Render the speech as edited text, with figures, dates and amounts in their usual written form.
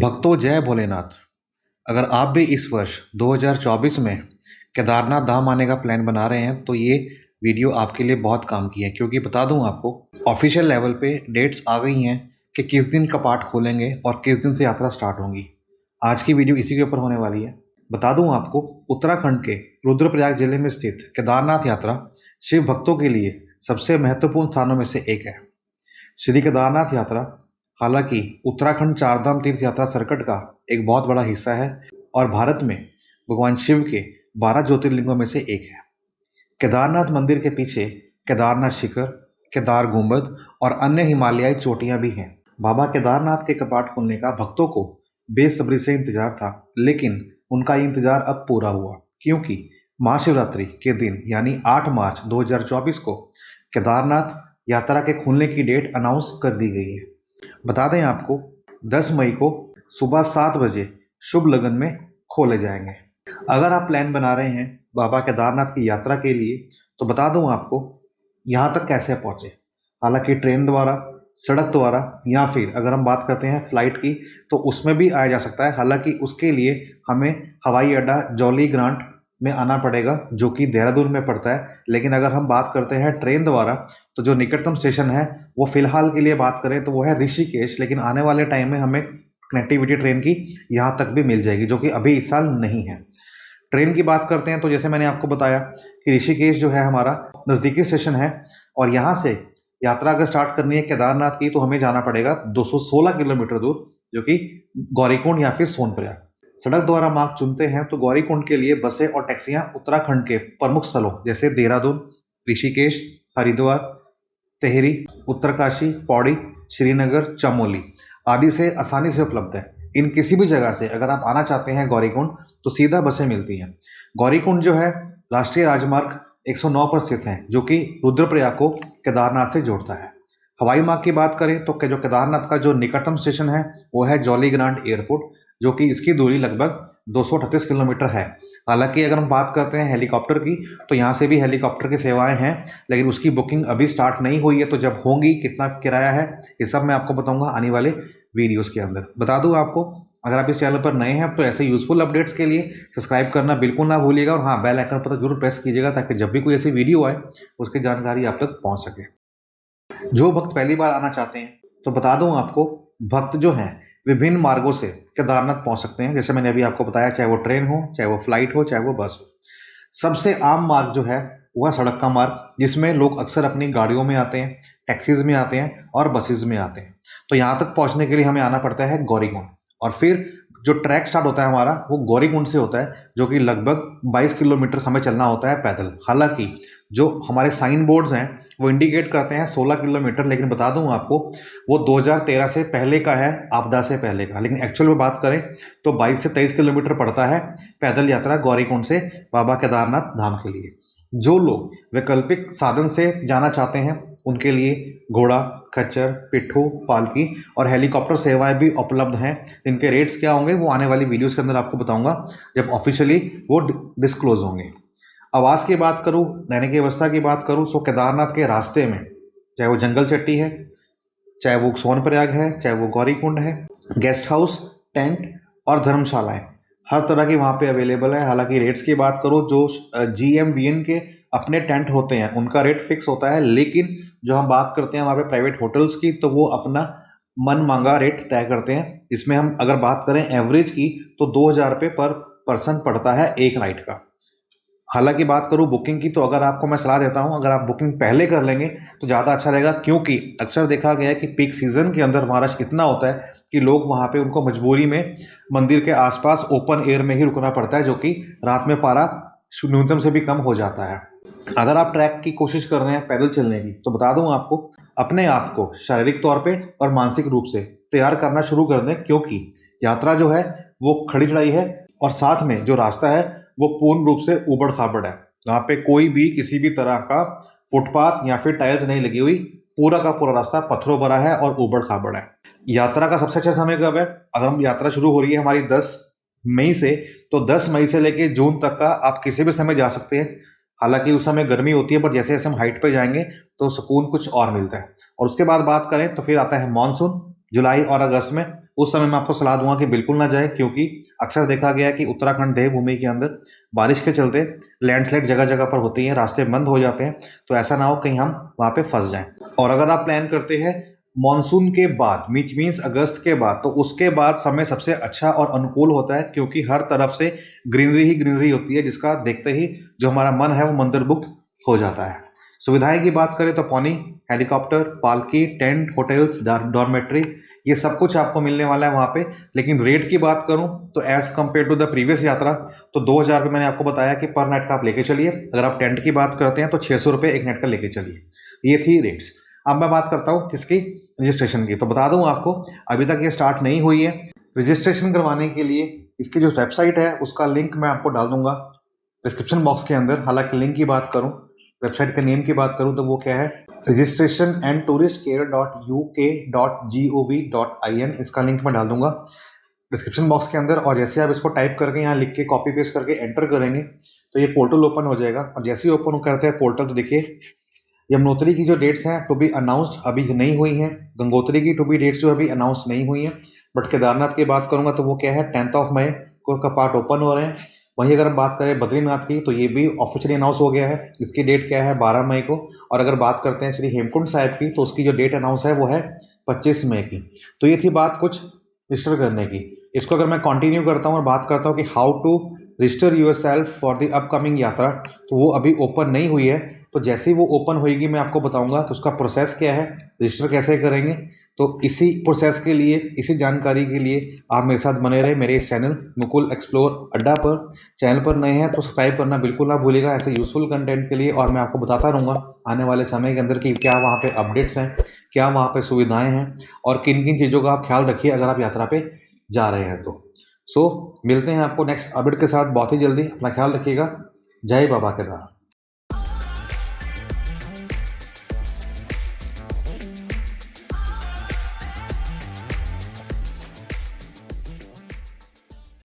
भक्तों जय भोलेनाथ। अगर आप भी इस वर्ष 2024 में केदारनाथ धाम आने का प्लान बना रहे हैं तो ये वीडियो आपके लिए बहुत काम की है, क्योंकि बता दूं आपको ऑफिशियल लेवल पे डेट्स आ गई हैं कि किस दिन कपाट खोलेंगे और किस दिन से यात्रा स्टार्ट होगी। आज की वीडियो इसी के ऊपर होने वाली है। बता दूं आपको, उत्तराखंड के रुद्रप्रयाग जिले में स्थित केदारनाथ यात्रा शिव भक्तों के लिए सबसे महत्वपूर्ण स्थानों में से एक है। श्री केदारनाथ यात्रा हालांकि उत्तराखंड चारधाम तीर्थ यात्रा सर्किट का एक बहुत बड़ा हिस्सा है और भारत में भगवान शिव के 12 ज्योतिर्लिंगों में से एक है। केदारनाथ मंदिर के पीछे केदारनाथ शिखर, केदार गुंबद और अन्य हिमालयाई चोटियां भी हैं। बाबा केदारनाथ के कपाट खुलने का भक्तों को बेसब्री से इंतजार था, लेकिन उनका इंतजार अब पूरा हुआ, क्योंकि महाशिवरात्रि के दिन यानी 8 मार्च 2024 को केदारनाथ यात्रा के खुलने की डेट अनाउंस कर दी गई है। बता दें आपको, 10 मई को सुबह 7 बजे शुभ लगन में खोले जाएंगे। अगर आप प्लान बना रहे हैं बाबा केदारनाथ की यात्रा के लिए तो बता दूं आपको यहाँ तक कैसे पहुँचे। हालांकि ट्रेन द्वारा, सड़क द्वारा या फिर अगर हम बात करते हैं फ़्लाइट की तो उसमें भी आया जा सकता है। हालांकि उसके लिए हमें हवाई अड्डा जॉली ग्रांट में आना पड़ेगा, जो कि देहरादून में पड़ता है। लेकिन अगर हम बात करते हैं ट्रेन द्वारा तो जो निकटतम स्टेशन है वो फ़िलहाल के लिए बात करें तो वो है ऋषिकेश, लेकिन आने वाले टाइम में हमें कनेक्टिविटी ट्रेन की यहाँ तक भी मिल जाएगी, जो कि अभी इस साल नहीं है। ट्रेन की बात करते हैं तो जैसे मैंने आपको बताया कि ऋषिकेश जो है हमारा नज़दीकी स्टेशन है और यहाँ से यात्रा अगर स्टार्ट करनी है केदारनाथ की तो हमें जाना पड़ेगा 216 किलोमीटर दूर, जो कि गौरीकुंड या फिर सोनप्रयाग। सड़क द्वारा मार्ग चुनते हैं तो गौरीकुंड के लिए बसें और टैक्सियां उत्तराखंड के प्रमुख स्थलों जैसे देहरादून, ऋषिकेश, हरिद्वार, टेहरी, उत्तरकाशी, पौड़ी, श्रीनगर, चमोली आदि से आसानी से उपलब्ध है। इन किसी भी जगह से अगर आप आना चाहते हैं गौरीकुंड तो सीधा बसें मिलती हैं। गौरीकुंड जो है राष्ट्रीय राजमार्ग 109 पर स्थित है, जो कि रुद्रप्रयाग को केदारनाथ से जोड़ता है। हवाई मार्ग की बात करें तो जो केदारनाथ का जो निकटतम स्टेशन है वो है जॉली ग्रांट एयरपोर्ट, जो कि इसकी दूरी लगभग 238 किलोमीटर है। हालांकि अगर हम बात करते हैं हेलीकॉप्टर की तो यहाँ से भी हेलीकॉप्टर की सेवाएं हैं, लेकिन उसकी बुकिंग अभी स्टार्ट नहीं हुई है। तो जब होंगी, कितना किराया है, ये सब मैं आपको बताऊंगा आने वाले वीडियोस के अंदर। बता दूं आपको, अगर आप इस चैनल पर नए हैं तो ऐसे यूजफुल अपडेट्स के लिए सब्सक्राइब करना बिल्कुल ना भूलिएगा और हाँ, बेल आइकन पर जरूर प्रेस कीजिएगा ताकि जब भी कोई ऐसी वीडियो आए उसकी जानकारी आप तक पहुँच सके। जो भक्त पहली बार आना चाहते हैं तो बता दूं आपको, भक्त जो हैं विभिन्न मार्गों से केदारनाथ पहुंच सकते हैं। जैसे मैंने अभी आपको बताया, चाहे वो ट्रेन हो, चाहे वो फ्लाइट हो, चाहे वो बस हो। सबसे आम मार्ग जो है वह सड़क का मार्ग, जिसमें लोग अक्सर अपनी गाड़ियों में आते हैं, टैक्सीज में आते हैं और बसेज में आते हैं। तो यहाँ तक पहुँचने के लिए हमें आना पड़ता है गौरीकुंड, और फिर जो ट्रैक स्टार्ट होता है हमारा वो गौरीकुंड से होता है, जो कि लगभग 22 किलोमीटर हमें चलना होता है पैदल। हालांकि जो हमारे साइन बोर्ड्स हैं वो इंडिकेट करते हैं 16 किलोमीटर, लेकिन बता दूं आपको वो 2013 से पहले का है, आपदा से पहले का। लेकिन एक्चुअल में बात करें तो 22 से 23 किलोमीटर पड़ता है पैदल यात्रा गौरीकुंड से बाबा केदारनाथ धाम के लिए। जो लोग वैकल्पिक साधन से जाना चाहते हैं उनके लिए घोड़ा, खच्चर, पिट्ठू, पालकी और हेलीकॉप्टर सेवाएं भी उपलब्ध हैं। इनके रेट्स क्या होंगे वो आने वाली वीडियोस के अंदर आपको बताऊंगा जब ऑफिशियली वो डिस्क्लोज होंगे। आवास की बात करूं, रहने की व्यवस्था की बात करूं, सो केदारनाथ के रास्ते में चाहे वो जंगल चट्टी है, चाहे वो सोनप्रयाग है, चाहे वो गौरीकुंड है, गेस्ट हाउस, टेंट और धर्मशालाएं हर तरह की वहाँ पे अवेलेबल है। हालांकि रेट्स की बात करूँ, जो GMVN के अपने टेंट होते हैं उनका रेट फिक्स होता है, लेकिन जो हम बात करते हैं वहाँ पे प्राइवेट होटल्स की तो वो अपना मन मांगा रेट तय करते हैं। इसमें हम अगर बात करें एवरेज की तो 2000 रुपये पर पर्सन पड़ता है एक नाइट का। हालांकि बात करूं बुकिंग की तो अगर आपको मैं सलाह देता हूं, अगर आप बुकिंग पहले कर लेंगे तो ज़्यादा अच्छा रहेगा, क्योंकि अक्सर देखा गया है कि पीक सीजन के अंदर रश इतना होता है कि लोग वहां पे उनको मजबूरी में मंदिर के आसपास ओपन एयर में ही रुकना पड़ता है, जो कि रात में पारा न्यूनतम से भी कम हो जाता है। अगर आप ट्रैक की कोशिश कर रहे हैं पैदल चलने की तो बता दूं आपको, अपने आप को शारीरिक तौर पे और मानसिक रूप से तैयार करना शुरू कर दें, क्योंकि यात्रा जो है वो खड़ी चढ़ाई है और साथ में जो रास्ता है वो पूर्ण रूप से ऊबड़ खाबड़ है। यहाँ पे कोई भी किसी भी तरह का फुटपाथ या फिर टाइल्स नहीं लगी हुई, पूरा का पूरा रास्ता पत्थरों भरा है और ऊबड़ खाबड़ है। यात्रा का सबसे अच्छा समय कब है? अगर हम यात्रा शुरू हो रही है हमारी 10 मई से, तो 10 मई से लेके जून तक का आप किसी भी समय जा सकते हैं। हालांकि उस समय गर्मी होती है, बट जैसे जैसे हम हाइट पे जाएंगे तो सुकून कुछ और मिलता है। और उसके बाद बात करें तो फिर आता है मानसून, जुलाई और अगस्त में, उस समय मैं आपको सलाह दूंगा कि बिल्कुल ना जाए, क्योंकि अक्सर देखा गया है कि उत्तराखंड देवभूमि के अंदर बारिश के चलते लैंडस्लाइड जगह जगह पर होती हैं, रास्ते बंद हो जाते हैं। तो ऐसा ना हो कहीं हम वहाँ पे फंस जाएं। और अगर आप प्लान करते हैं मानसून के बाद, मीन्स अगस्त के बाद, तो उसके बाद समय सबसे अच्छा और अनुकूल होता है, क्योंकि हर तरफ से ग्रीनरी ही ग्रीनरी होती है, जिसका देखते ही जो हमारा मन है वो मंत्रमुग्ध हो जाता है। सुविधाएं की बात करें तो पौनी, हेलीकॉप्टर, पालकी, टेंट, होटल्स, डॉर्मेट्री, ये सब कुछ आपको मिलने वाला है वहाँ पे। लेकिन रेट की बात करूँ तो as compare to the previous yatra, तो 2,000 रुपये मैंने आपको बताया कि पर नाइट का आप लेके चलिए। अगर आप टेंट की बात करते हैं तो 600 रुपये एक नाइट का लेके चलिए। ये थी रेट्स। अब मैं बात करता हूँ किसकी, रजिस्ट्रेशन की। तो बता दूँ आपको, अभी तक ये स्टार्ट नहीं हुई है। रजिस्ट्रेशन करवाने के लिए इसकी जो वेबसाइट है उसका लिंक मैं आपको डाल दूंगा डिस्क्रिप्शन बॉक्स के अंदर। हालांकि लिंक की बात करूं, वेबसाइट के नेम की बात करूं तो वो क्या है, registrationandtouristcare.uk.gov.in। इसका लिंक मैं डाल दूंगा डिस्क्रिप्शन बॉक्स के अंदर। और जैसे आप इसको टाइप करके यहाँ लिख के कॉपी पेस्ट करके एंटर करेंगे तो ये पोर्टल ओपन हो जाएगा। और जैसे ही ओपन करते हैं पोर्टल तो देखिए यमुनोत्तरी की जो डेट्स हैं टू बी अनाउंस्ड अभी नहीं हुई हैं, गंगोत्री की टू बी डेट्स जो अभी अनाउंस नहीं हुई हैं। बट केदारनाथ की बात करूंगा तो वो क्या है, 10 मई को कपाट ओपन हो रहे हैं। वहीं अगर हम बात करें बद्रीनाथ की तो ये भी ऑफिशियली अनाउंस हो गया है। इसकी डेट क्या है, 12 मई को। और अगर बात करते हैं श्री हेमकुंड साहिब की तो उसकी जो डेट अनाउंस है वो है 25 मई की। तो ये थी बात कुछ रजिस्टर करने की। इसको अगर मैं कंटिन्यू करता हूँ और बात करता हूँ कि how to register yourself for the upcoming yatra, तो वो अभी ओपन नहीं हुई है। तो जैसे ही वो ओपन होएगी मैं आपको बताऊंगा कि उसका प्रोसेस क्या है, रजिस्टर कैसे करेंगे। तो इसी प्रोसेस के लिए, इसी जानकारी के लिए आप मेरे साथ बने रहे मेरे इस चैनल मुकुल एक्सप्लोर अड्डा पर। चैनल पर नए हैं तो सब्सक्राइब करना बिल्कुल ना भूलिएगा ऐसे यूजफुल कंटेंट के लिए। और मैं आपको बताता रहूँगा आने वाले समय के अंदर कि क्या वहाँ पे अपडेट्स हैं, क्या वहाँ पे सुविधाएं हैं, और किन किन चीज़ों का आप ख्याल रखिए अगर आप यात्रा पे जा रहे हैं तो। मिलते हैं आपको नेक्स्ट अपडेट के साथ बहुत ही जल्दी। अपना ख्याल रखिएगा। जय बाबा केदार।